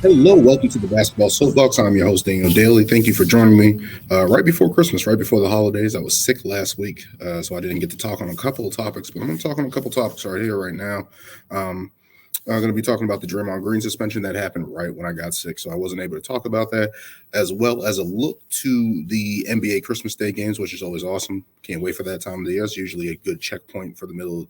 Hello, welcome to the Basketball Soapbox. I'm your host, Daniel Daly. Thank you for joining me right before Christmas, right before the holidays. I was sick last week, so I didn't get to talk on a couple of topics, but I'm going to talk on a couple of topics right here, right now. Um, I'm going to be talking about the Draymond Green suspension that happened right when I got sick, so I wasn't able to talk about that, as well as a look to the NBA Christmas Day games, which is always awesome. Can't wait for that time of the year. It's usually a good checkpoint for the middle,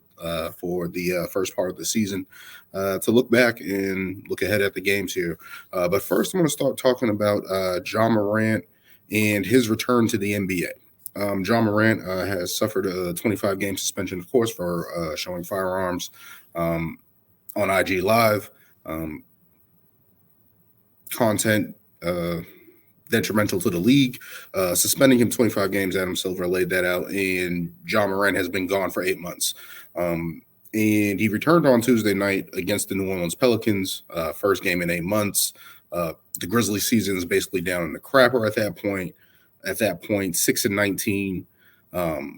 for the first part of the season, to look back and look ahead at the games here. But first, I'm going to start talking about Ja Morant and his return to the NBA. Ja Morant has suffered a 25-game suspension, of course, for showing firearms. On IG Live, um, content detrimental to the league, suspending him 25 games. Adam Silver laid that out, and Ja Morant has been gone for 8 months. And he returned on Tuesday night against the New Orleans Pelicans, first game in 8 months. The Grizzlies season is basically down in the crapper at that point. 6-19.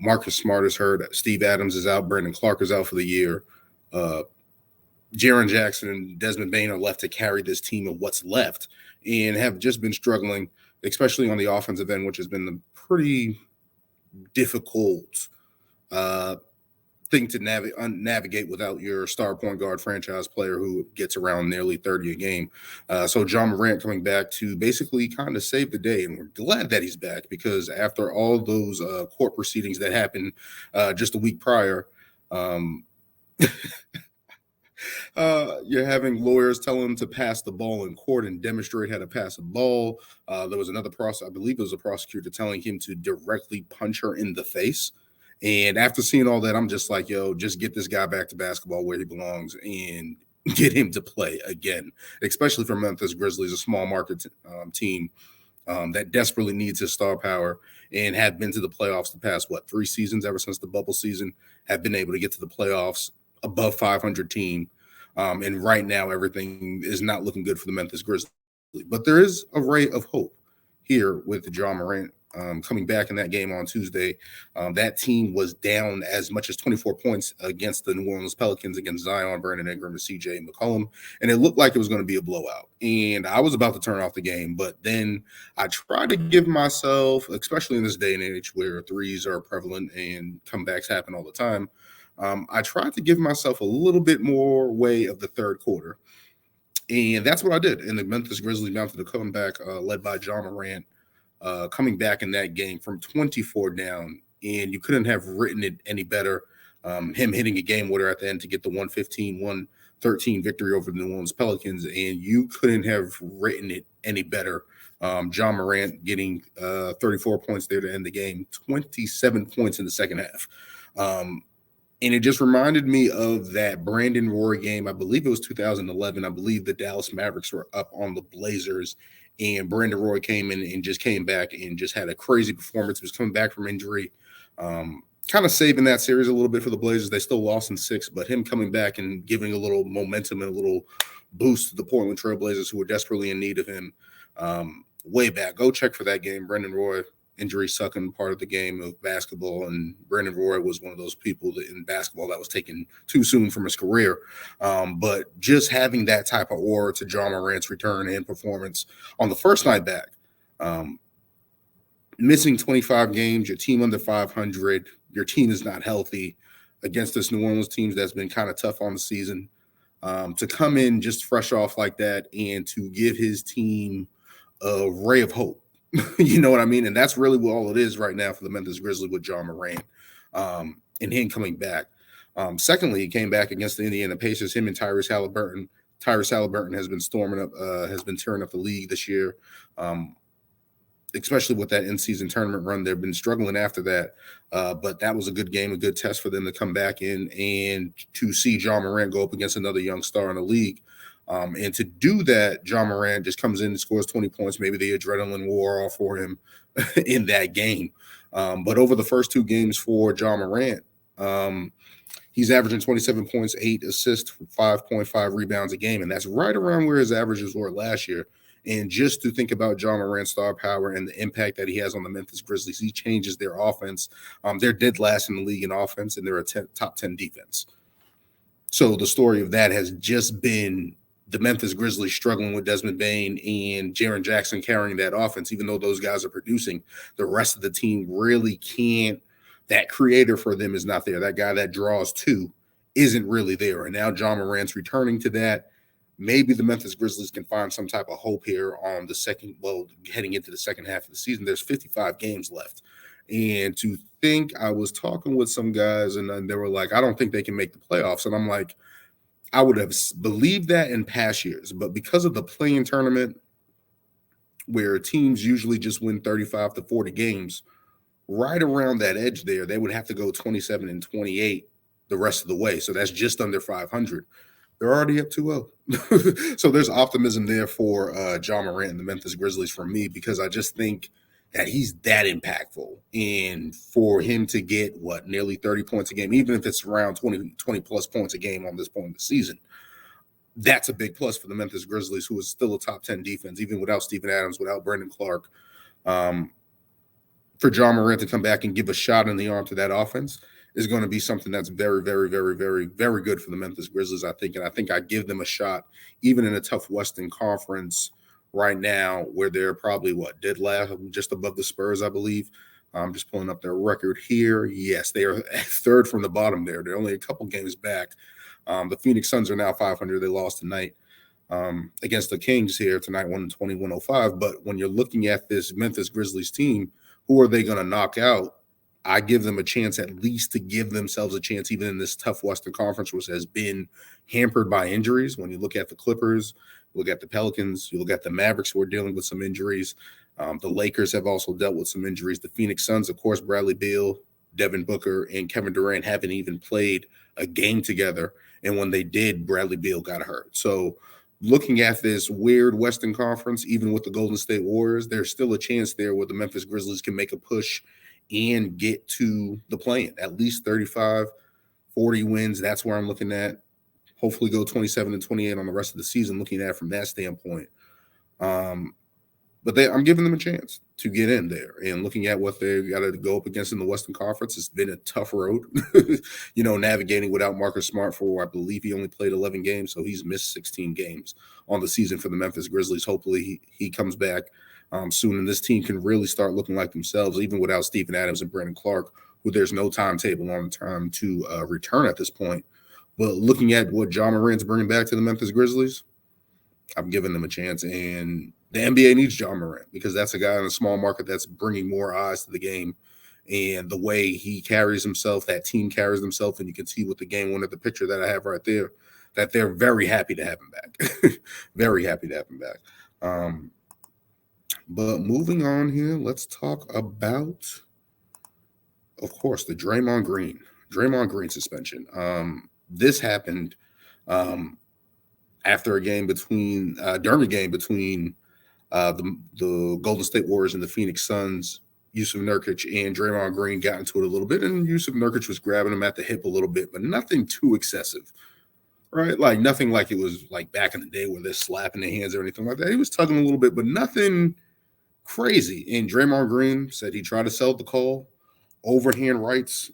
Marcus Smart is hurt. Steve Adams is out. Brandon Clark is out for the year. Jaren Jackson and Desmond Bane are left to carry this team of what's left and have just been struggling, especially on the offensive end, which has been a pretty difficult thing to navigate without your star point guard franchise player who gets around nearly 30 a game. So Ja Morant coming back to basically kind of save the day. And we're glad that he's back because after all those court proceedings that happened just a week prior, you're having lawyers tell him to pass the ball in court and demonstrate how to pass a ball. There was another I believe it was a prosecutor telling him to directly punch her in the face. And after seeing all that, I'm just like, yo, just get this guy back to basketball where he belongs and get him to play again, especially for Memphis Grizzlies, a small market team that desperately needs his star power and have been to the playoffs the past, 3 seasons, ever since the bubble season, have been able to get to the playoffs above 500 team. And right now, everything is not looking good for the Memphis Grizzlies. But there is a ray of hope here with Ja Morant coming back in that game on Tuesday. That team was down as much as 24 points against the New Orleans Pelicans, against Zion, Brandon Ingram, and CJ McCollum. And it looked like it was going to be a blowout. And I was about to turn off the game. But then I tried to give myself, especially in this day and age where threes are prevalent and comebacks happen all the time, I tried to give myself a little bit more way of the third quarter. And that's what I did. And the Memphis Grizzlies mounted a comeback led by Ja Morant, coming back in that game from 24 down. And you couldn't have written it any better. Him hitting a game winner at the end to get the 115-113 victory over the New Orleans Pelicans. And you couldn't have written it any better. Ja Morant getting 34 points there to end the game, 27 points in the second half. And it just reminded me of that Brandon Roy game. I believe it was 2011. I believe the Dallas Mavericks were up on the Blazers, and Brandon Roy came in and just came back and just had a crazy performance. He was coming back from injury, kind of saving that series a little bit for the Blazers. They still lost in 6, but him coming back and giving a little momentum and a little boost to the Portland Trail Blazers, who were desperately in need of him way back. Go check for that game. Brandon Roy, injury sucking part of the game of basketball, and Brandon Roy was one of those people that in basketball that was taken too soon from his career. But just having that type of aura to Ja Morant's return and performance on the first night back, missing 25 games, your team under 500, your team is not healthy against this New Orleans team that's been kind of tough on the season. To come in just fresh off like that and to give his team a ray of hope. You know what I mean? And that's really what all it is right now for the Memphis Grizzlies with Ja Morant, and him coming back. Secondly, he came back against the Indiana Pacers, him and Tyrese Halliburton. Tyrese Halliburton has been tearing up the league this year, especially with that in-season tournament run. They've been struggling after that, but that was a good game, a good test for them to come back in and to see Ja Morant go up against another young star in the league. And to do that, Ja Morant just comes in and scores 20 points. Maybe the adrenaline wore off for him in that game. But over the first 2 games for Ja Morant, he's averaging 27 points, 8 assists, 5.5 rebounds a game. And that's right around where his averages were last year. And just to think about Ja Morant's star power and the impact that he has on the Memphis Grizzlies, he changes their offense. They're dead last in the league in offense, and they're a top 10 defense. So the story of that has just been the Memphis Grizzlies struggling with Desmond Bane and Jaren Jackson carrying that offense, even though those guys are producing, the rest of the team really can't. That creator for them is not there. That guy that draws two isn't really there. And now Ja Morant's returning to that. Maybe the Memphis Grizzlies can find some type of hope here on the second, well, heading into the second half of the season. There's 55 games left. And to think, I was talking with some guys and they were like, I don't think they can make the playoffs. And I'm like, I would have believed that in past years, but because of the play-in tournament where teams usually just win 35 to 40 games, right around that edge there, they would have to go 27 and 28 the rest of the way. So that's just under 500. They're already up 2-0. So there's optimism there for Ja Morant and the Memphis Grizzlies for me, because I just think that he's that impactful. And for him to get, nearly 30 points a game, even if it's around 20 plus points a game on this point in the season, that's a big plus for the Memphis Grizzlies, who is still a top 10 defense, even without Steven Adams, without Brandon Clark. For Ja Morant to come back and give a shot in the arm to that offense is going to be something that's very, very, very, very, very good for the Memphis Grizzlies, I think. And I think I give them a shot, even in a tough Western Conference right now, where they're probably, dead last, just above the Spurs, I believe. I'm just pulling up their record here. Yes, they are third from the bottom there. They're only a couple games back. The Phoenix Suns are now 500. They lost tonight against the Kings here tonight, 120-105. But when you're looking at this Memphis Grizzlies team, who are they going to knock out? I give them a chance, at least to give themselves a chance, even in this tough Western Conference, which has been hampered by injuries. When you look at the Clippers, you look at the Pelicans, you look at the Mavericks, who are dealing with some injuries. The Lakers have also dealt with some injuries. The Phoenix Suns, of course, Bradley Beal, Devin Booker, and Kevin Durant haven't even played a game together. And when they did, Bradley Beal got hurt. So looking at this weird Western Conference, even with the Golden State Warriors, there's still a chance there where the Memphis Grizzlies can make a push and get to the play-in. At least 35, 40 wins. That's where I'm looking at. Hopefully go 27 and 28 on the rest of the season, looking at it from that standpoint. But I'm giving them a chance to get in there. And looking at what they've got to go up against in the Western Conference, it's been a tough road, navigating without Marcus Smart for, I believe he only played 11 games, so he's missed 16 games on the season for the Memphis Grizzlies. Hopefully he comes back soon, and this team can really start looking like themselves, even without Steven Adams and Brandon Clark, who there's no timetable on time to return at this point. But looking at what Ja Morant's bringing back to the Memphis Grizzlies, I'm giving them a chance. And the NBA needs Ja Morant, because that's a guy in a small market that's bringing more eyes to the game. And the way he carries himself, that team carries themselves, and you can see with the game winner, the picture that I have right there, that they're very happy to have him back. Very happy to have him back. But moving on here, let's talk about, of course, the Draymond Green suspension. This happened after a game during a game between the Golden State Warriors and the Phoenix Suns. Yusuf Nurkic and Draymond Green got into it a little bit, and Yusuf Nurkic was grabbing him at the hip a little bit, but nothing too excessive, right? Like nothing like it was like back in the day where they're slapping their hands or anything like that. He was tugging a little bit, but nothing crazy. And Draymond Green said he tried to sell the call, overhand rights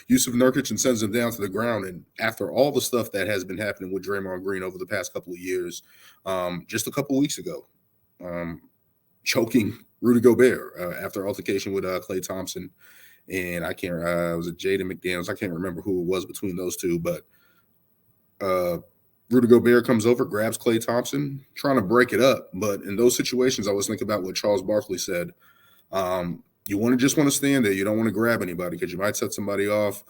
Yusuf Nurkic, and sends him down to the ground. And after all the stuff that has been happening with Draymond Green over the past couple of years, just a couple of weeks ago, choking Rudy Gobert after altercation with Klay Thompson, and I can't. Was it Jaden McDaniels? I can't remember who it was between those two, but Rudy Gobert comes over, grabs Klay Thompson, trying to break it up. But in those situations, I was thinking about what Charles Barkley said. You want to stand there. You don't want to grab anybody because you might set somebody off.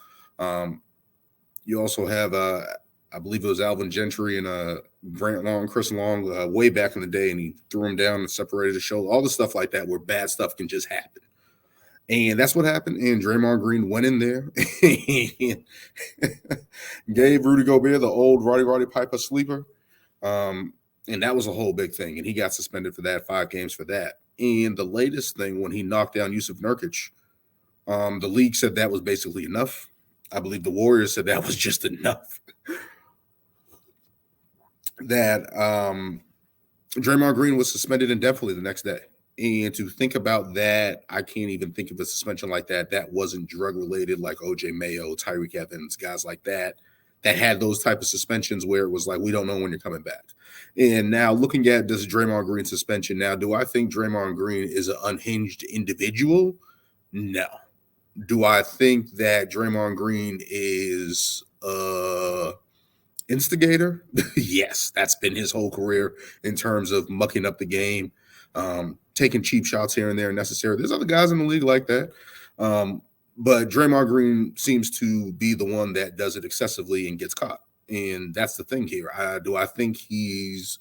You also have, I believe it was Alvin Gentry and Grant Long, Chris Long, way back in the day, and he threw him down and separated his shoulder. All the stuff like that where bad stuff can just happen. And that's what happened. And Draymond Green went in there and gave Rudy Gobert the old Roddy Piper sleeper. And that was a whole big thing. And he got suspended for that, 5 games for that. And the latest thing, when he knocked down Yusuf Nurkic, the league said that was basically enough. I believe the Warriors said that was just enough. That Draymond Green was suspended indefinitely the next day. And to think about that, I can't even think of a suspension like that. That wasn't drug related, like OJ Mayo, Tyreek Evans, guys like that. that had those type of suspensions where it was like, we don't know when you're coming back. And now looking at this Draymond Green suspension, now, do I think Draymond Green is an unhinged individual? No. Do I think that Draymond Green is instigator? Yes, that's been his whole career in terms of mucking up the game, taking cheap shots here and there necessary. There's other guys in the league like that. But Draymond Green seems to be the one that does it excessively and gets caught. And that's the thing here. Do I think he's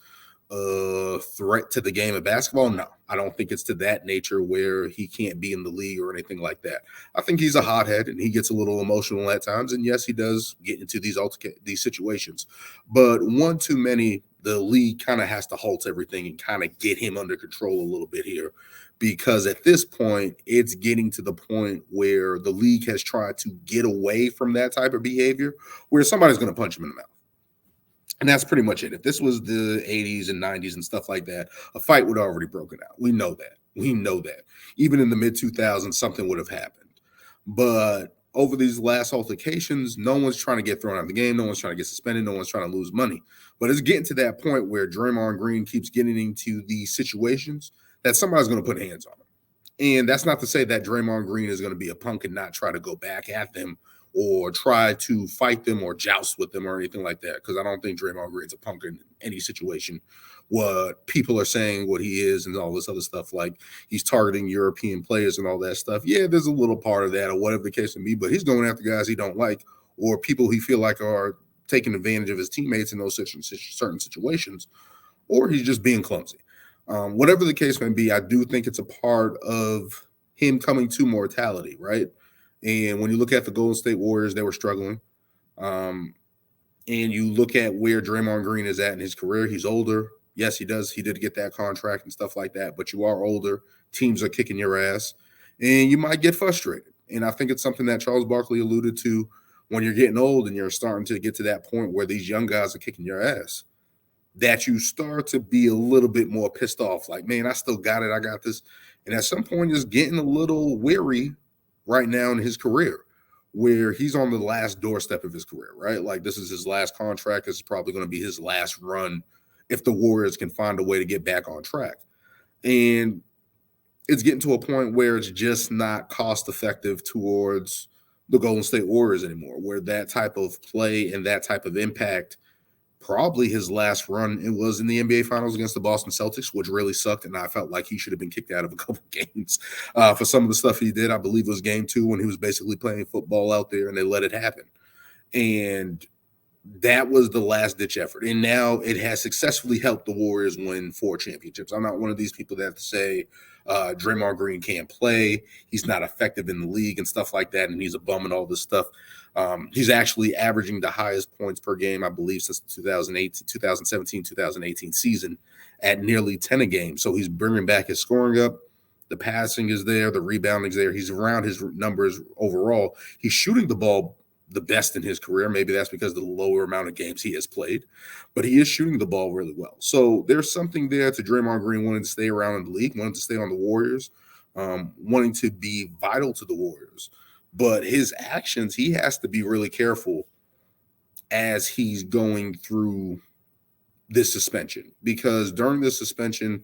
a threat to the game of basketball? No, I don't think it's to that nature where he can't be in the league or anything like that. I think he's a hothead and he gets a little emotional at times. And yes, he does get into these situations. But one too many, the league kind of has to halt everything and kind of get him under control a little bit here. Because at this point, it's getting to the point where the league has tried to get away from that type of behavior where somebody's going to punch him in the mouth. And that's pretty much it. If this was the 80s and 90s and stuff like that, a fight would have already broken out. We know that. We know that. Even in the mid-2000s, something would have happened. But over these last altercations, no one's trying to get thrown out of the game. No one's trying to get suspended. No one's trying to lose money. But it's getting to that point where Draymond Green keeps getting into these situations that somebody's going to put hands on him. And that's not to say that Draymond Green is going to be a punk and not try to go back at them or try to fight them or joust with them or anything like that, because I don't think Draymond Green's a punk in any situation. What people are saying, what he is, and all this other stuff, like he's targeting European players and all that stuff. Yeah, there's a little part of that or whatever the case may be, but he's going after guys he don't like or people he feel like are taking advantage of his teammates in those certain situations, or he's just being clumsy. Whatever the case may be, I do think it's a part of him coming to mortality, right? And when you look at the Golden State Warriors, they were struggling. And you look at where Draymond Green is at in his career, he's older. Yes, he does. He did get that contract and stuff like that, but you are older. Teams are kicking your ass, and you might get frustrated. And I think it's something that Charles Barkley alluded to when you're getting old and you're starting to get to that point where these young guys are kicking your ass, that you start to be a little bit more pissed off. Like, man, I still got it. I got this. And at some point, just getting a little weary right now in his career where he's on the last doorstep of his career, right? Like, this is his last contract. This is probably going to be his last run if the Warriors can find a way to get back on track. And it's getting to a point where it's just not cost effective towards the Golden State Warriors anymore, where that type of play and that type of impact, probably his last run, it was in the NBA Finals against the Boston Celtics, which really sucked, and I felt like he should have been kicked out of a couple games for some of the stuff he did. I believe it was game 2 when he was basically playing football out there, and they let it happen. And that was the last-ditch effort. And now it has successfully helped the Warriors win 4 championships. I'm not one of these people that say Draymond Green can't play, he's not effective in the league and stuff like that, and he's a bum and all this stuff. He's actually averaging the highest points per game, I believe, since the 2017-2018 season at nearly 10 a game. So he's bringing back his scoring up. The passing is there. The rebounding is there. He's around his numbers overall. He's shooting the ball the best in his career. Maybe that's because of the lower amount of games he has played, but he is shooting the ball really well. So there's something there to Draymond Green wanting to stay around in the league, wanting to stay on the Warriors, wanting to be vital to the Warriors. But his actions, he has to be really careful as he's going through this suspension, because during this suspension,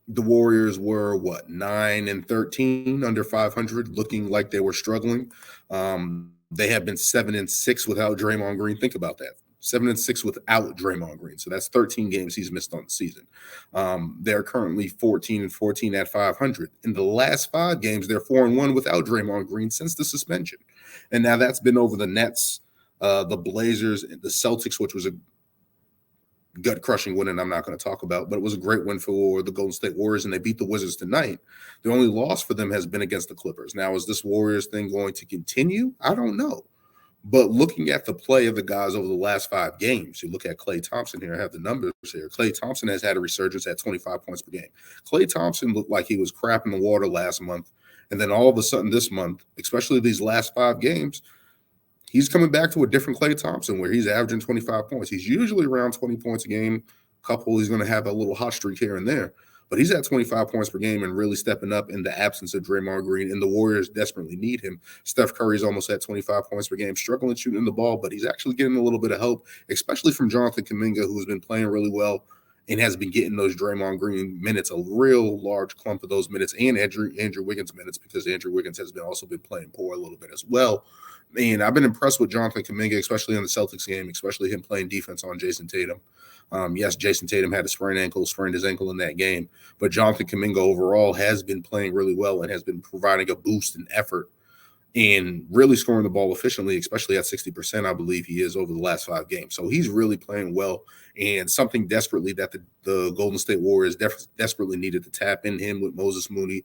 the Warriors were 9-13 under 500, looking like they were struggling. They have been 7-6 without Draymond Green. Think about that. 7-6 without Draymond Green. So that's 13 games he's missed on the season. They're currently 14-14 at 500. In the last 5 games, they're 4-1 without Draymond Green since the suspension. And now that's been over the Nets, the Blazers, and the Celtics, which was a gut-crushing win, and I'm not going to talk about, but it was a great win for the Golden State Warriors, and they beat the Wizards tonight. The only loss for them has been against the Clippers. Now, is this Warriors thing going to continue? I don't know. But looking at the play of the guys over the last 5 games, you look at Klay Thompson here. I have the numbers here. Klay Thompson has had a resurgence at 25 points per game. Klay Thompson looked like he was crap in the water last month. And then all of a sudden this month, especially these last 5 games, he's coming back to a different Klay Thompson where he's averaging 25 points. He's usually around 20 points a game. He's going to have a little hot streak here and there. but he's at 25 points per game and really stepping up in the absence of Draymond Green, and the Warriors desperately need him. Steph Curry's almost at 25 points per game, struggling shooting the ball, but he's actually getting a little bit of help, especially from Jonathan Kuminga, who's been playing really well and has been getting those Draymond Green minutes, a real large clump of those minutes, and Andrew Wiggins minutes, because Andrew Wiggins has also been playing poor a little bit as well. And I've been impressed with Jonathan Kuminga, especially in the Celtics game, especially him playing defense on Jason Tatum. Yes, Jason Tatum had a sprained his ankle in that game, but Jonathan Kuminga overall has been playing really well and has been providing a boost in effort and really scoring the ball efficiently, especially at 60%, I believe he is over the last 5 games. So he's really playing well, and something desperately that the Golden State Warriors desperately needed to tap in him with Moses Mooney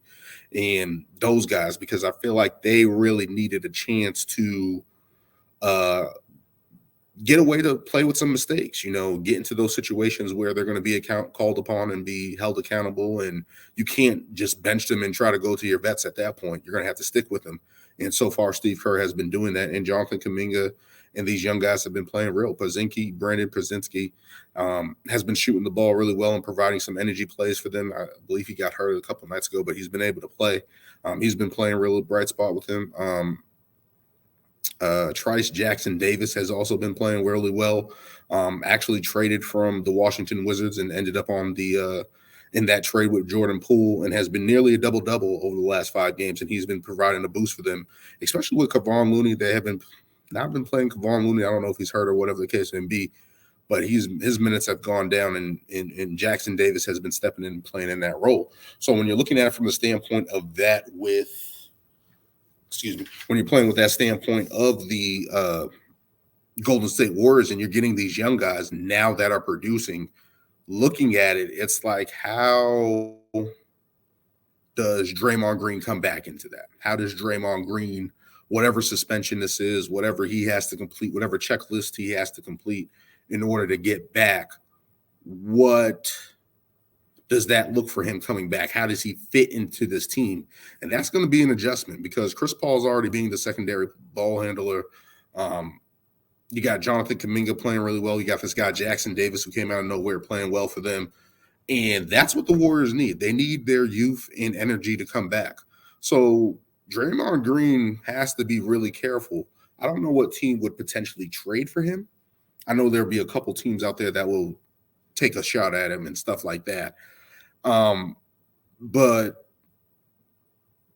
and those guys, because I feel like they really needed a chance to get a way to play with some mistakes, get into those situations where they're going to be called upon and be held accountable. And you can't just bench them and try to go to your vets at that point. You're going to have to stick with them. And so far, Steve Kerr has been doing that. And Jonathan Kuminga and these young guys have been playing real. Brandon Pozinski has been shooting the ball really well and providing some energy plays for them. I believe he got hurt a couple nights ago, but he's been able to play. He's been playing real bright spot with him. Trice Jackson Davis has also been playing really well. Actually traded from the Washington Wizards and ended up on the in that trade with Jordan Poole, and has been nearly a double-double over the last 5 games, and he's been providing a boost for them, especially with Kevon Looney. They have not been playing Kevon Looney. I don't know if he's hurt or whatever the case may be, but his minutes have gone down, and Jackson Davis has been stepping in and playing in that role. So when you're looking at it from the standpoint of that when you're playing with that standpoint of the Golden State Warriors and you're getting these young guys now that are producing, looking at it, it's like, how does Draymond Green come back into that? How does Draymond Green, whatever suspension this is, whatever he has to complete, whatever checklist he has to complete in order to get back, what does that look for him coming back? How does he fit into this team? And that's going to be an adjustment, because Chris Paul's already being the secondary ball handler. You got Jonathan Kuminga playing really well. You got this guy, Jackson Davis, who came out of nowhere playing well for them. And that's what the Warriors need. They need their youth and energy to come back. So Draymond Green has to be really careful. I don't know what team would potentially trade for him. I know there'll be a couple teams out there that will take a shot at him and stuff like that. But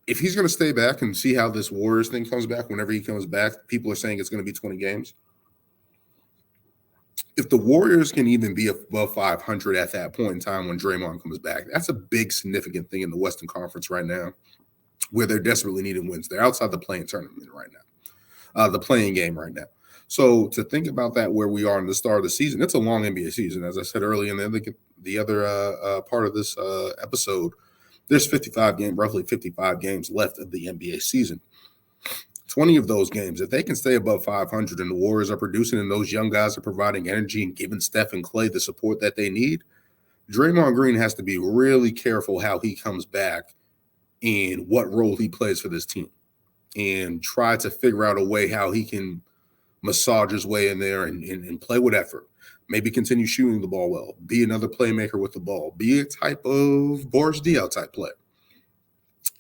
if he's going to stay back and see how this Warriors thing comes back, whenever he comes back, people are saying it's going to be 20 games. If the Warriors can even be above 500 at that point in time when Draymond comes back, that's a big, significant thing in the Western Conference right now, where they're desperately needing wins. They're outside the playing tournament right now, the playing game right now. So to think about that, where we are in the start of the season, it's a long NBA season. As I said earlier in the other part of this episode, there's roughly 55 games left of the NBA season. 20 of those games, if they can stay above 500 and the Warriors are producing and those young guys are providing energy and giving Steph and Klay the support that they need, Draymond Green has to be really careful how he comes back and what role he plays for this team, and try to figure out a way how he can massage his way in there and play with effort. Maybe continue shooting the ball well, be another playmaker with the ball, be a type of Boris Diaw type player.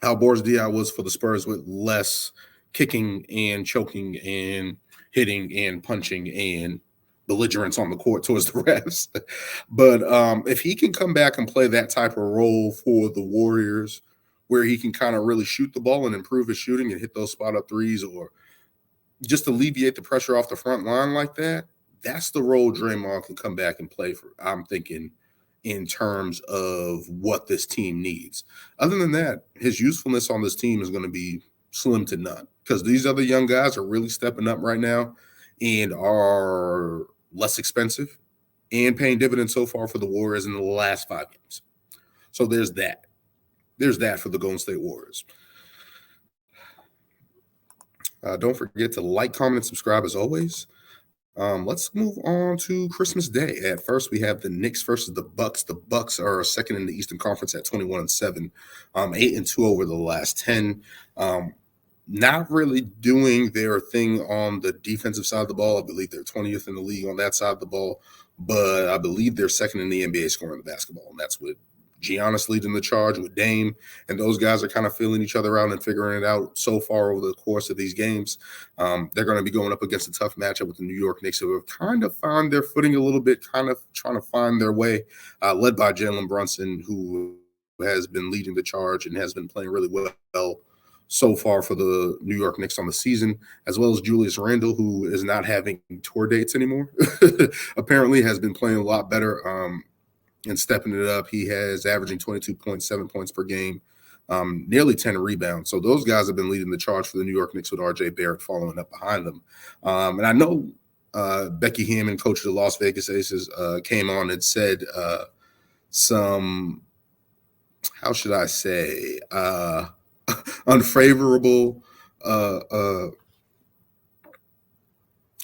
How Boris Diaw was for the Spurs, with less kicking and choking and hitting and punching and belligerence on the court towards the refs. But if he can come back and play that type of role for the Warriors, where he can kind of really shoot the ball and improve his shooting and hit those spot-up threes, or just alleviate the pressure off the front line like that, that's the role Draymond can come back and play for, I'm thinking, in terms of what this team needs. Other than that, his usefulness on this team is going to be slim to none, because these other young guys are really stepping up right now and are less expensive and paying dividends so far for the Warriors in the last 5 games. So there's that. There's that for the Golden State Warriors. Don't forget to like, comment, and subscribe as always. Let's move on to Christmas Day. At first, we have the Knicks versus the Bucks. The Bucks are second in the Eastern Conference at 21-7, 8-2 over the last 10. Not really doing their thing on the defensive side of the ball. I believe they're 20th in the league on that side of the ball, but I believe they're second in the NBA scoring the basketball, and that's with Giannis leading the charge with Dame, and those guys are kind of feeling each other out and figuring it out so far over the course of these games. They're going to be going up against a tough matchup with the New York Knicks, who have kind of found their footing a little bit, kind of trying to find their way, led by Jalen Brunson, who has been leading the charge and has been playing really well so far for the New York Knicks on the season, as well as Julius Randle, who is not having tour dates anymore. Apparently has been playing a lot better and stepping it up. He has averaging 22.7 points per game, nearly 10 rebounds. So those guys have been leading the charge for the New York Knicks, with RJ Barrett following up behind them. And I know Becky Hammon, coach of the Las Vegas Aces, came on and said some, how should I say, unfavorable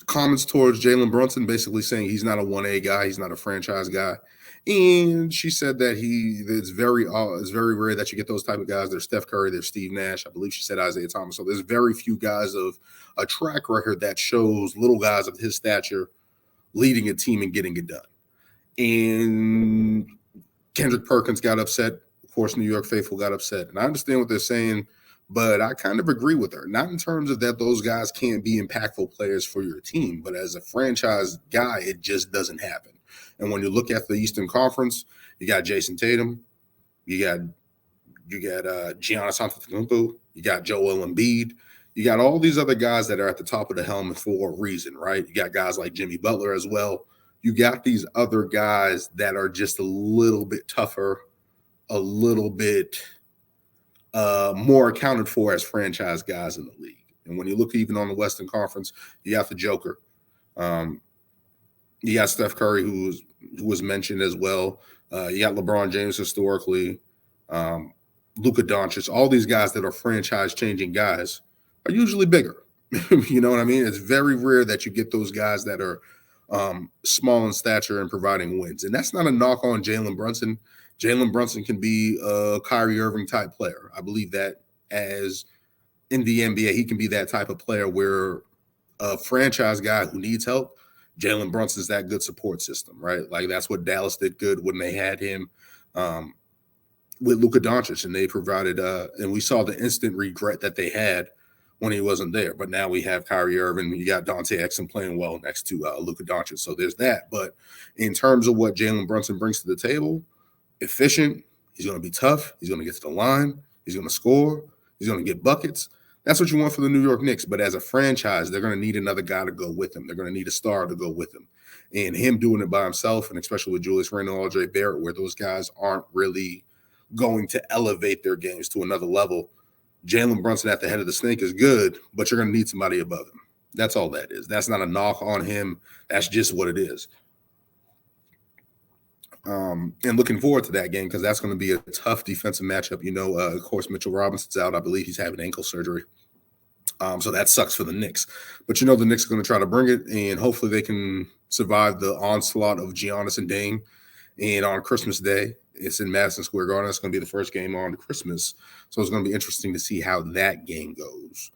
comments towards Jalen Brunson, basically saying he's not a 1A guy, he's not a franchise guy. And she said that it's very rare that you get those type of guys. There's Steph Curry, there's Steve Nash, I believe she said Isaiah Thomas. So there's very few guys of a track record that shows little guys of his stature leading a team and getting it done. And Kendrick Perkins got upset. Of course, New York faithful got upset. And I understand what they're saying, but I kind of agree with her. Not in terms of that those guys can't be impactful players for your team, but as a franchise guy, it just doesn't happen. And when you look at the Eastern Conference, you got Jason Tatum, you got Giannis Antetokounmpo, you got Joel Embiid, you got all these other guys that are at the top of the helmet for a reason, right? You got guys like Jimmy Butler as well. You got these other guys that are just a little bit tougher, a little bit more accounted for as franchise guys in the league. And when you look even on the Western Conference, you got the Joker. You got Steph Curry, who was mentioned as well. You got LeBron James historically, Luka Doncic. All these guys that are franchise-changing guys are usually bigger. You know what I mean? It's very rare that you get those guys that are small in stature and providing wins. And that's not a knock on Jalen Brunson. Jalen Brunson can be a Kyrie Irving type player. I believe that as in the NBA, he can be that type of player where a franchise guy who needs help, Jalen Brunson's that good support system, right? Like that's what Dallas did good when they had him with Luka Doncic, and they provided and we saw the instant regret that they had when he wasn't there. But now we have Kyrie Irving, you got Dante Exum playing well next to Luka Doncic. So there's that. But in terms of what Jalen Brunson brings to the table, efficient, he's going to be tough, he's going to get to the line, he's going to score, he's going to get buckets. That's what you want for the New York Knicks. But as a franchise, they're going to need another guy to go with him. They're going to need a star to go with him. And him doing it by himself, and especially with Julius Randle, RJ Barrett, where those guys aren't really going to elevate their games to another level. Jalen Brunson at the head of the snake is good, but you're going to need somebody above him. That's all that is. That's not a knock on him. That's just what it is. And looking forward to that game because that's going to be a tough defensive matchup. You know, of course, Mitchell Robinson's out. I believe he's having ankle surgery. So that sucks for the Knicks. But you know the Knicks are going to try to bring it, and hopefully they can survive the onslaught of Giannis and Dame. And on Christmas Day, it's in Madison Square Garden. It's going to be the first game on Christmas. So it's going to be interesting to see how that game goes.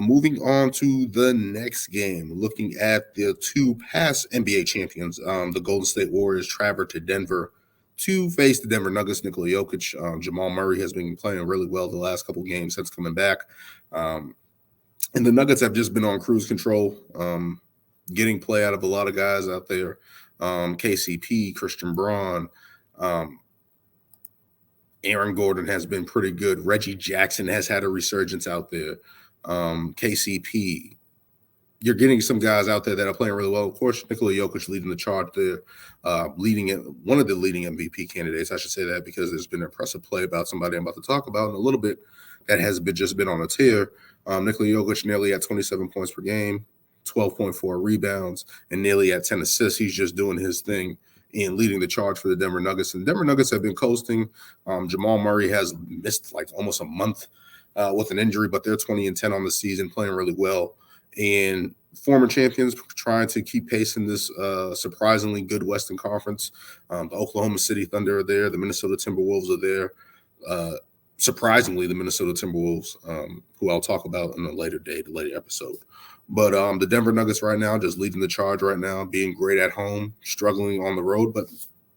Moving on to the next game, looking at the two past NBA champions, the Golden State Warriors traveled to Denver to face the Denver Nuggets. Nikola Jokic, Jamal Murray has been playing really well the last couple games since coming back. And the Nuggets have just been on cruise control, getting play out of a lot of guys out there. KCP, Christian Braun, Aaron Gordon has been pretty good. Reggie Jackson has had a resurgence out there. KCP, you're getting some guys out there that are playing really well. Of course, Nikola Jokic leading the charge there, one of the leading MVP candidates. I should say that because there's been impressive play about somebody I'm about to talk about in a little bit that has just been on a tear. Nikola Jokic nearly at 27 points per game, 12.4 rebounds, and nearly at 10 assists. He's just doing his thing and leading the charge for the Denver Nuggets. And Denver Nuggets have been coasting. Jamal Murray has missed like almost a month with an injury, but they're 20-10 on the season, playing really well. And former champions trying to keep pace in this surprisingly good Western Conference. The Oklahoma City Thunder are there. The Minnesota Timberwolves are there. Surprisingly, the Minnesota Timberwolves, who I'll talk about in a later episode. But the Denver Nuggets right now just leading the charge right now, being great at home, struggling on the road, but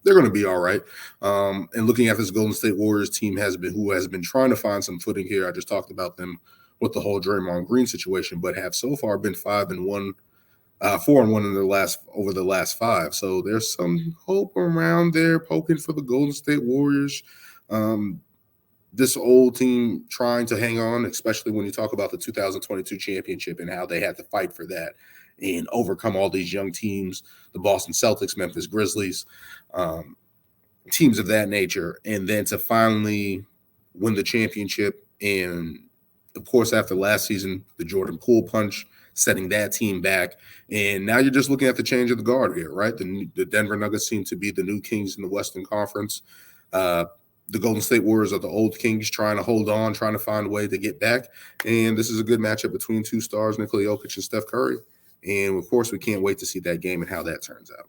they're going to be all right. And looking at this Golden State Warriors team who has been trying to find some footing here. I just talked about them with the whole Draymond Green situation, but have so far been 5-1, 4-1 in over the last 5. So there's some hope around there poking for the Golden State Warriors. This old team trying to hang on, especially when you talk about the 2022 championship and how they had to fight for that and overcome all these young teams, the Boston Celtics, Memphis Grizzlies, teams of that nature, and then to finally win the championship. And of course, after last season, the Jordan Poole punch, setting that team back. And now you're just looking at the change of the guard here, right? The Denver Nuggets seem to be the new kings in the Western Conference. The Golden State Warriors are the old kings trying to hold on, trying to find a way to get back. And this is a good matchup between two stars, Nikola Jokic and Steph Curry. And, of course, we can't wait to see that game and how that turns out.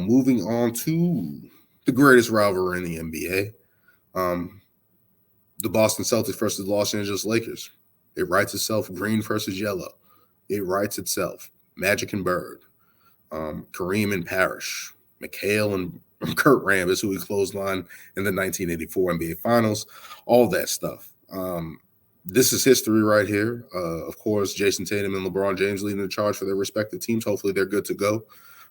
Moving on to the greatest rivalry in the NBA, the Boston Celtics versus the Los Angeles Lakers. It writes itself, green versus yellow. It writes itself, Magic and Bird, Kareem and Parrish, McHale and Kurt Rambis, who we clotheslined in the 1984 NBA Finals, all that stuff. This is history right here. Of course, Jason Tatum and LeBron James leading the charge for their respective teams. Hopefully they're good to go.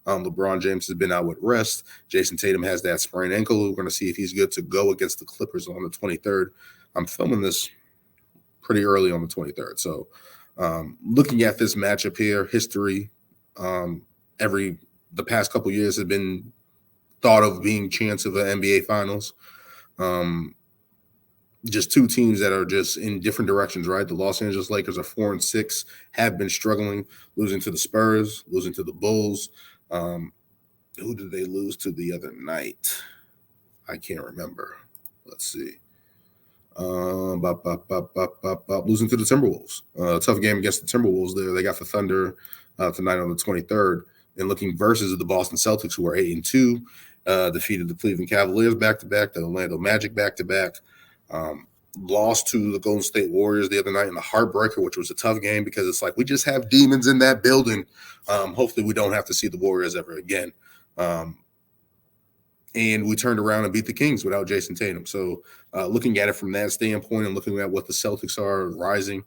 LeBron James has been out with rest. Jason Tatum has that sprained ankle. We're going to see if he's good to go against the Clippers on the 23rd. I'm filming this pretty early on the 23rd. So looking at this matchup here, history, the past couple years have been thought of being chance of an NBA Finals. Just two teams that are just in different directions, right? The Los Angeles Lakers are 4-6, have been struggling, losing to the Spurs, losing to the Bulls. Who did they lose to the other night? I can't remember. Let's see. Losing to the Timberwolves. Tough game against the Timberwolves there. They got the Thunder tonight on the 23rd. And looking versus the Boston Celtics, who are 8-2, defeated the Cleveland Cavaliers back-to-back, the Orlando Magic back-to-back. Lost to the Golden State Warriors the other night in the heartbreaker, which was a tough game because it's like we just have demons in that building. Hopefully we don't have to see the Warriors ever again. And we turned around and beat the Kings without Jason Tatum. So looking at it from that standpoint and looking at what the Celtics are rising,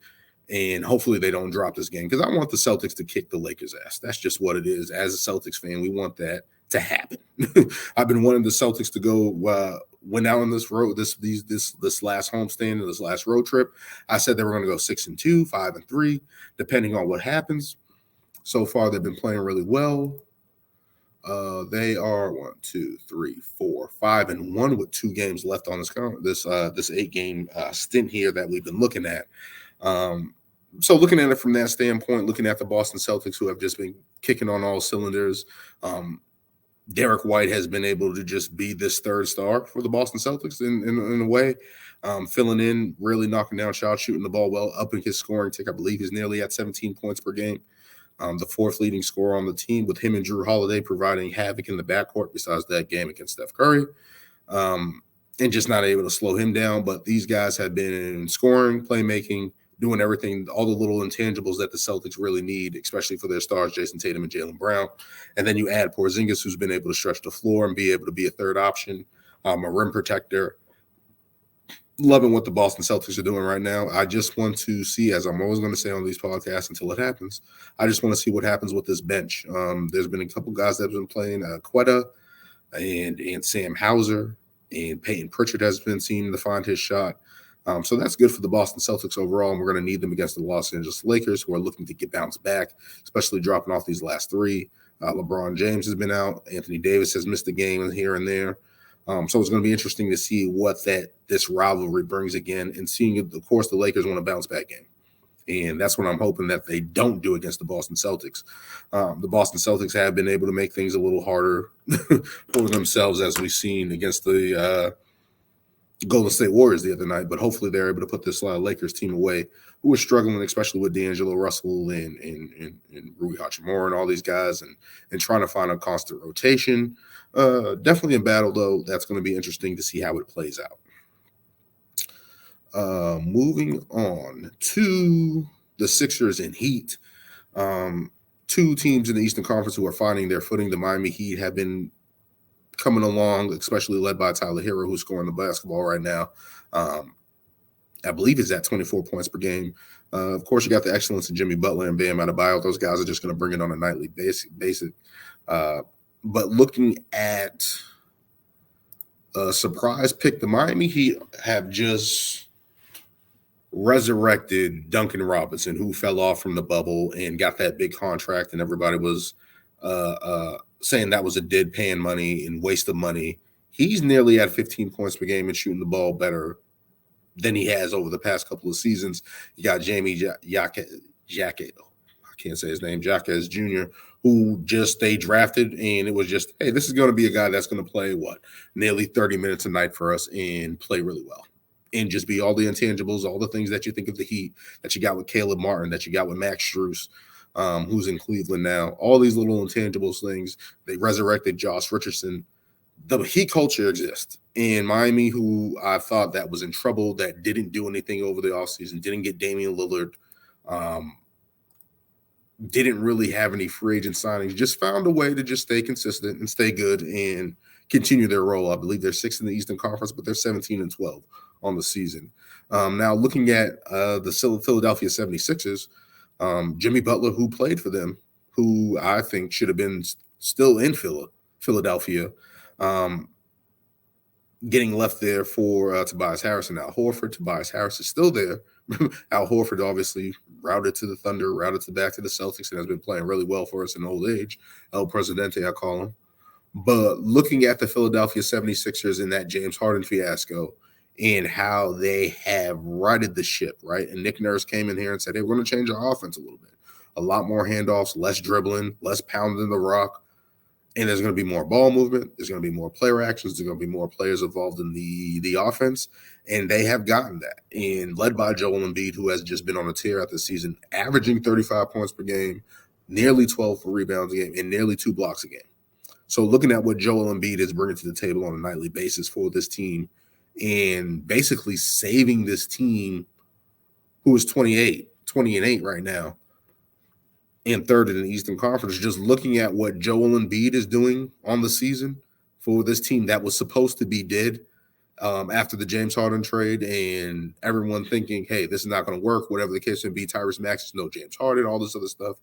and hopefully they don't drop this game because I want the Celtics to kick the Lakers' ass. That's just what it is. As a Celtics fan, we want that to happen. I've been wanting the Celtics to go went out on this road, this last homestand, this last road trip. I said they were going to go 6-2, 5-3, depending on what happens. So far, they've been playing really well. They are 5-1 with 2 games left on this 8-game stint here that we've been looking at. So looking at it from that standpoint, looking at the Boston Celtics, who have just been kicking on all cylinders, Derek White has been able to just be this third star for the Boston Celtics in a way, filling in, really knocking down shots, shooting the ball well, upping his scoring tick. I believe he's nearly at 17 points per game. The 4th leading scorer on the team, with him and Drew Holiday providing havoc in the backcourt besides that game against Steph Curry, and just not able to slow him down. But these guys have been scoring, playmaking, doing everything, all the little intangibles that the Celtics really need, especially for their stars, Jason Tatum and Jaylen Brown. And then you add Porzingis, who's been able to stretch the floor and be able to be a third option, a rim protector. Loving what the Boston Celtics are doing right now. I just want to see, as I'm always going to say on these podcasts until it happens, I just want to see what happens with this bench. There's been a couple guys that have been playing, Quetta and Sam Hauser, and Peyton Pritchard has been seen to find his shot. So that's good for the Boston Celtics overall, and we're going to need them against the Los Angeles Lakers, who are looking to get bounced back, especially dropping off these last 3. LeBron James has been out. Anthony Davis has missed a game here and there. So it's going to be interesting to see what this rivalry brings again, and seeing, of course, the Lakers want a bounce-back game. And that's what I'm hoping that they don't do against the Boston Celtics. The Boston Celtics have been able to make things a little harder for themselves, as we've seen against the Golden State Warriors the other night, but hopefully they're able to put this Lakers team away, who was struggling, especially with D'Angelo Russell and Rui Hachimura and all these guys, and trying to find a constant rotation. Definitely a battle, though. That's going to be interesting to see how it plays out. Moving on to the Sixers and Heat. two teams in the Eastern Conference who are finding their footing. The Miami Heat have been coming along, especially led by Tyler Hero, who's scoring the basketball right now. I believe he's at 24 points per game. Of course, you got the excellence of Jimmy Butler and Bam Adebayo. Those guys are just going to bring it on a nightly basis. But looking at a surprise pick, the Miami Heat have just resurrected Duncan Robinson, who fell off from the bubble and got that big contract, and everybody was saying that was a deadpan money and waste of money. He's nearly at 15 points per game and shooting the ball better than he has over the past couple of seasons. You got Jamie Jaquez, I can't say his name, Jaquez Jr., who just they drafted, and it was just, hey, this is going to be a guy that's going to play, nearly 30 minutes a night for us and play really well. And just be all the intangibles, all the things that you think of the Heat, that you got with Caleb Martin, that you got with Max Strus, who's in Cleveland now. All these little intangibles things. They resurrected Josh Richardson. The Heat culture exists. In Miami, who I thought that was in trouble, that didn't do anything over the offseason, didn't get Damian Lillard, didn't really have any free agent signings, just found a way to just stay consistent and stay good and continue their role. I believe they're 6th in the Eastern Conference, but they're 17-12 on the season. Now, looking at the Philadelphia 76ers, Jimmy Butler, who played for them, who I think should have been still in Philadelphia, getting left there for Tobias Harris and Al Horford. Tobias Harris is still there. Al Horford obviously routed to the Thunder, routed back to the Celtics, and has been playing really well for us in old age. El Presidente, I call him. But looking at the Philadelphia 76ers in that James Harden fiasco and how they have righted the ship, right? And Nick Nurse came in here and said, hey, we're going to change our offense a little bit. A lot more handoffs, less dribbling, less pounding the rock. And there's going to be more ball movement. There's going to be more player actions. There's going to be more players involved in the offense. And they have gotten that. And led by Joel Embiid, who has just been on a tear out this season, averaging 35 points per game, nearly 12 rebounds a game, and nearly 2 blocks a game. So looking at what Joel Embiid is bringing to the table on a nightly basis for this team and basically saving this team, who is 20-8 right now, and third in the Eastern Conference, just looking at what Joel Embiid is doing on the season for this team that was supposed to be dead after the James Harden trade, and everyone thinking, hey, this is not going to work, whatever the case may be. Tyrese Maxey, no James Harden, all this other stuff.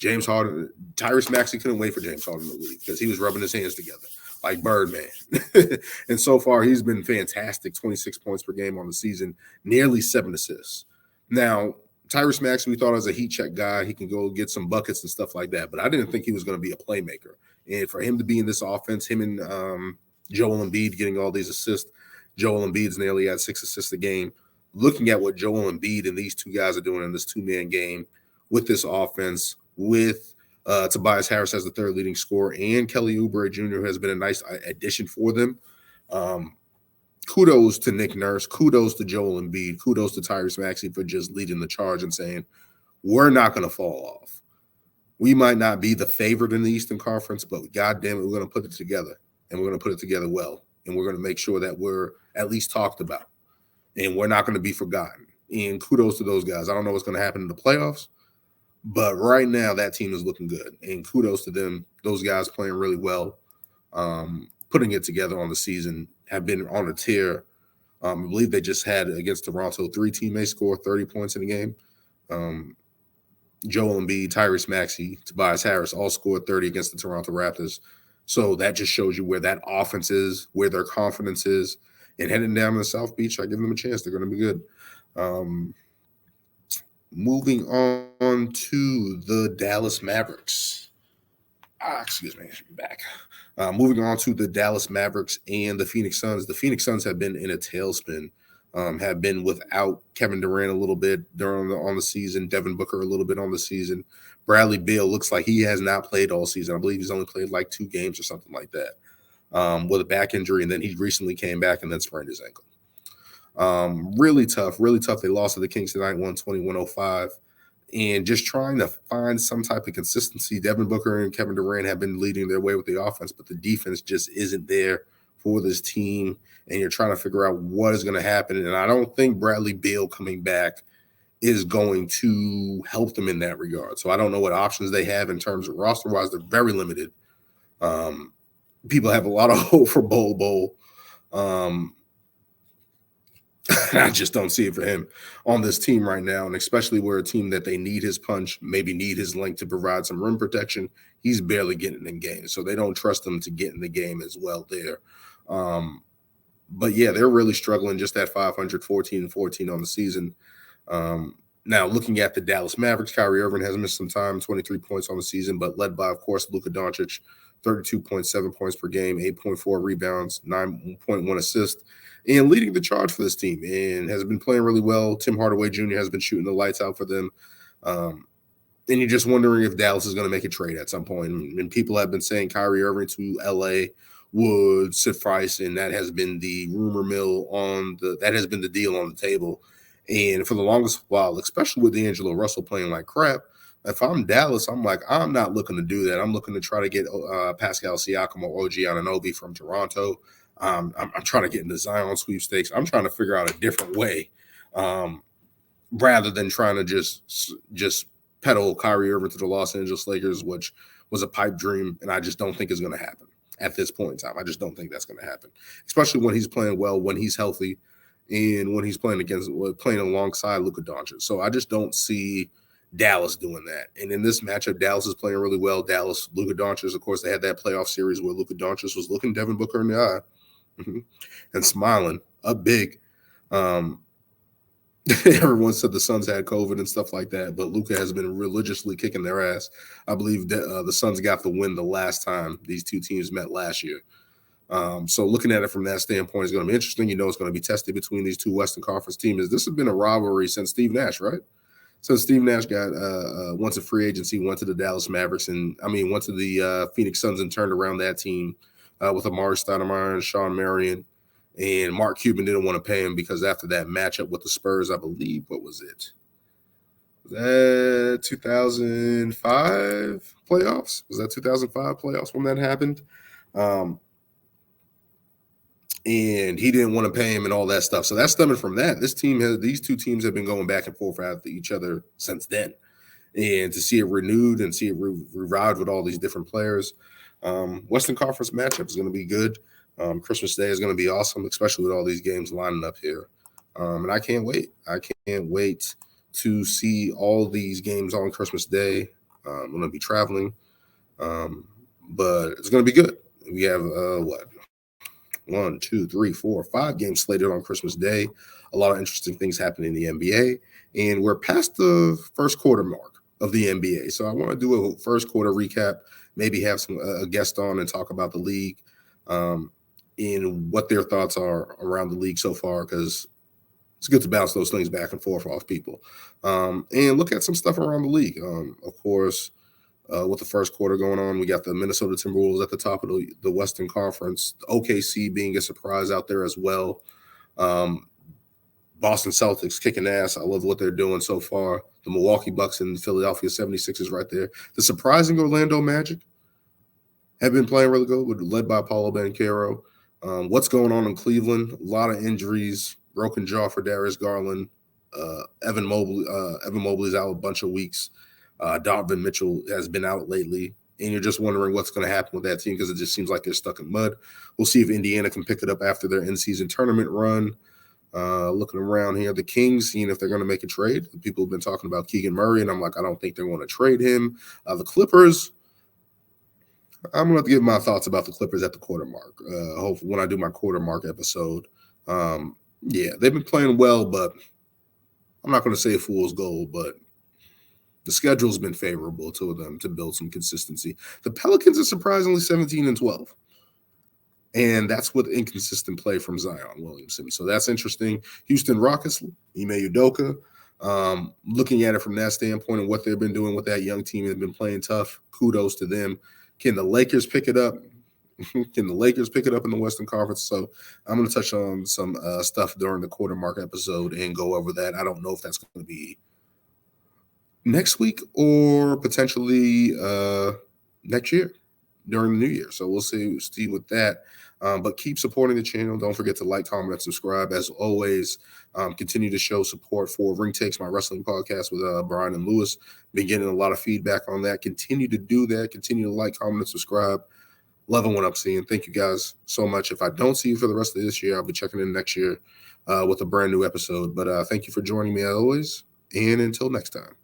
Tyrese Maxey couldn't wait for James Harden to leave because he was rubbing his hands together like Birdman. And so far, he's been fantastic, 26 points per game on the season, nearly 7 assists. Now, Tyrese Maxey, we thought as a heat check guy, he can go get some buckets and stuff like that, but I didn't think he was going to be a playmaker. And for him to be in this offense, him and Joel Embiid getting all these assists, Joel Embiid's nearly at 6 assists a game. Looking at what Joel Embiid and these two guys are doing in this two-man game with this offense, with Tobias Harris as the third leading scorer, and Kelly Oubre Jr. has been a nice addition for them. Kudos to Nick Nurse. Kudos to Joel Embiid. Kudos to Tyrese Maxey for just leading the charge and saying, we're not going to fall off. We might not be the favorite in the Eastern Conference, but goddamn it, we're going to put it together, and we're going to put it together well, and we're going to make sure that we're at least talked about, and we're not going to be forgotten. And kudos to those guys. I don't know what's going to happen in the playoffs, but right now that team is looking good, and kudos to them. Those guys playing really well, putting it together on the season, have been on a tear. I believe they just had against Toronto 3 teammates score 30 points in the game. Joel Embiid, Tyrese Maxey, Tobias Harris all scored 30 against the Toronto Raptors. So that just shows you where that offense is, where their confidence is. And heading down to the South Beach, I give them a chance. They're going to be good. Moving on to the Dallas Mavericks. Excuse me, back. Moving on to the Dallas Mavericks and the Phoenix Suns. The Phoenix Suns have been in a tailspin, have been without Kevin Durant a little bit on the season, Devin Booker a little bit on the season. Bradley Beal looks like he has not played all season. I believe he's only played like 2 games or something like that with a back injury, and then he recently came back and then sprained his ankle. Really tough. They lost to the Kings tonight, 120-105. And just trying to find some type of consistency. Devin Booker and Kevin Durant have been leading their way with the offense, but the defense just isn't there for this team. And you're trying to figure out what is going to happen. And I don't think Bradley Beal coming back is going to help them in that regard. So I don't know what options they have in terms of roster-wise. They're very limited. People have a lot of hope for Bol. I just don't see it for him on this team right now, and especially where a team that they need his punch, maybe need his length to provide some rim protection. He's barely getting in games, so they don't trust him to get in the game as well there. But yeah, they're really struggling just at 500, 14-14 on the season. Now, looking at the Dallas Mavericks, Kyrie Irving has missed some time, 23 points on the season, but led by, of course, Luka Doncic, 32.7 points per game, 8.4 rebounds, 9.1 assists, and leading the charge for this team, and has been playing really well. Tim Hardaway Jr. has been shooting the lights out for them. And you're just wondering if Dallas is going to make a trade at some point. And people have been saying Kyrie Irving to LA would suffice, and that has been the rumor mill that has been the deal on the table. And for the longest while, especially with D'Angelo Russell playing like crap, if I'm Dallas, I'm like, I'm not looking to do that. I'm looking to try to get Pascal Siakam or OG Anunoby from Toronto. I'm trying to get into Zion sweepstakes. I'm trying to figure out a different way rather than trying to just peddle Kyrie Irving to the Los Angeles Lakers, which was a pipe dream, and I just don't think is going to happen at this point in time. I just don't think that's going to happen, especially when he's playing well, when he's healthy, and when he's playing alongside Luka Doncic. So I just don't see Dallas doing that. And in this matchup, Dallas is playing really well. Luka Doncic, of course, they had that playoff series where Luka Doncic was looking Devin Booker in the eye and smiling up big. Everyone said the Suns had COVID and stuff like that, but Luka has been religiously kicking their ass. I believe that the Suns got the win the last time these two teams met last year. So looking at it from that standpoint is going to be interesting. You know, it's going to be tested between these two Western Conference teams. This has been a rivalry since Steve Nash, right? So Steve Nash got once a free agency, went to the Dallas Mavericks, went to the Phoenix Suns and turned around that team with Amari Stoudemire and Sean Marion. And Mark Cuban didn't want to pay him because after that matchup with the Spurs, I believe, what was it? Was that 2005 playoffs? Was that 2005 playoffs when that happened? And he didn't want to pay him and all that stuff. So that's stemming from that. These two teams have been going back and forth after each other since then. And to see it renewed and see it revived with all these different players, Western Conference matchup is going to be good. Christmas Day is going to be awesome, especially with all these games lining up here. And I can't wait. I can't wait to see all these games on Christmas Day. I'm going to be traveling, but it's going to be good. We have, 1, 2, 3, 4, 5 games slated on Christmas Day. A lot of interesting things happening in the NBA. And we're past the first quarter mark of the NBA. So I want to do a first quarter recap, maybe have some a guest on and talk about the league. And what their thoughts are around the league so far, because it's good to bounce those things back and forth off people. And look at some stuff around the league. Of course, with the first quarter going on, we got the Minnesota Timberwolves at the top of the Western Conference, the OKC being a surprise out there as well. Boston Celtics kicking ass. I love what they're doing so far. The Milwaukee Bucks and Philadelphia 76ers right there. The surprising Orlando Magic have been playing really good, led by Paulo Banchero. What's going on in Cleveland? A lot of injuries, broken jaw for Darius Garland. Evan Mobley's out a bunch of weeks. Donovan Mitchell has been out lately, and you're just wondering what's going to happen with that team because it just seems like they're stuck in mud. We'll see if Indiana can pick it up after their in-season tournament run. Looking around here, the Kings, seeing if they're going to make a trade. People have been talking about Keegan Murray, and I'm like, I don't think they're going to trade him. The Clippers, I'm going to give my thoughts about the Clippers at the quarter mark. Hopefully when I do my quarter mark episode. Yeah, they've been playing well, but I'm not going to say a fool's gold, but the schedule's been favorable to them to build some consistency. The Pelicans are surprisingly 17-12. And that's with inconsistent play from Zion Williamson. So that's interesting. Houston Rockets, Ime Udoka. Looking at it from that standpoint and what they've been doing with that young team, they've been playing tough. Kudos to them. Can the Lakers pick it up? Can the Lakers pick it up in the Western Conference? So I'm going to touch on some stuff during the quarter mark episode and go over that. I don't know if that's going to be next week or potentially next year during the new year. So we'll see with that. But keep supporting the channel. Don't forget to like, comment, and subscribe. As always, continue to show support for Ring Takes, my wrestling podcast with Brian and Lewis. Been getting a lot of feedback on that. Continue to do that. Continue to like, comment, and subscribe. Loving what I'm seeing. Thank you guys so much. If I don't see you for the rest of this year, I'll be checking in next year with a brand new episode. But thank you for joining me as always. And until next time.